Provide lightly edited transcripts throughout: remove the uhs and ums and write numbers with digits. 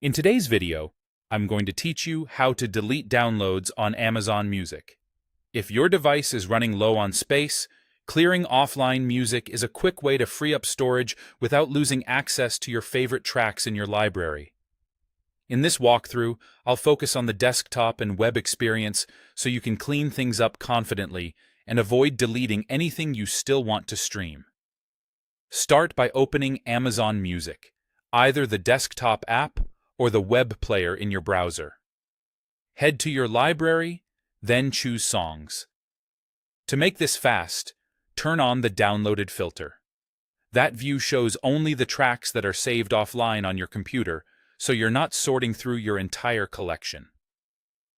In today's video, I'm going to teach you how to delete downloads on Amazon Music. If your device is running low on space, clearing offline music is a quick way to free up storage without losing access to your favorite tracks in your library. In this walkthrough, I'll focus on the desktop and web experience so you can clean things up confidently and avoid deleting anything you still want to stream. Start by opening Amazon Music, either the desktop app or the web player in your browser. Head to your library, then choose Songs. To make this fast, turn on the Downloaded filter. That view shows only the tracks that are saved offline on your computer, so you're not sorting through your entire collection.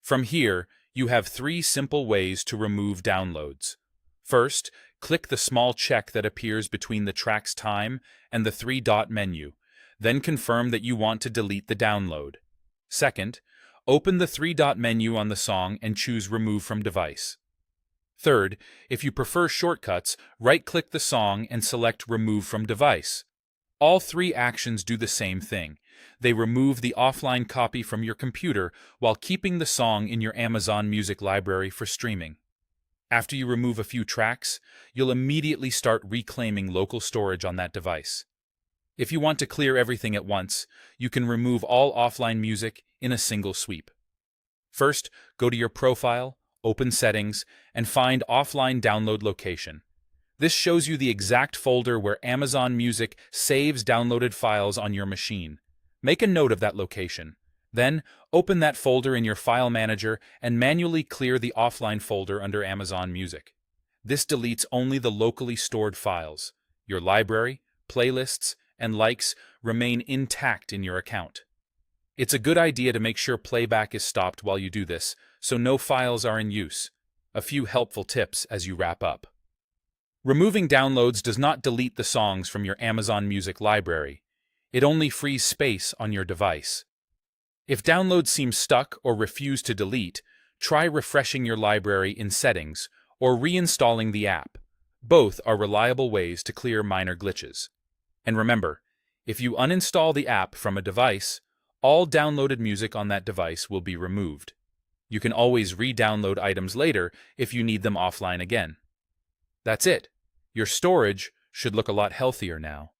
From here, you have 3 simple ways to remove downloads. First, click the small check that appears between the track's time and the 3-dot menu. Then confirm that you want to delete the download. Second, open the 3-dot menu on the song and choose Remove from Device. Third, if you prefer shortcuts, right-click the song and select Remove from Device. All 3 actions do the same thing. They remove the offline copy from your computer while keeping the song in your Amazon Music library for streaming. After you remove a few tracks, you'll immediately start reclaiming local storage on that device. If you want to clear everything at once, you can remove all offline music in a single sweep. First, go to your profile, open Settings, and find Offline Download Location. This shows you the exact folder where Amazon Music saves downloaded files on your machine. Make a note of that location. Then, open that folder in your file manager and manually clear the offline folder under Amazon Music. This deletes only the locally stored files. Your library, playlists, and likes remain intact in your account. It's a good idea to make sure playback is stopped while you do this, so no files are in use. A few helpful tips as you wrap up. Removing downloads does not delete the songs from your Amazon Music library. It only frees space on your device. If downloads seem stuck or refuse to delete, try refreshing your library in Settings or reinstalling the app. Both are reliable ways to clear minor glitches. And remember, if you uninstall the app from a device, all downloaded music on that device will be removed. You can always re-download items later if you need them offline again. That's it. Your storage should look a lot healthier now.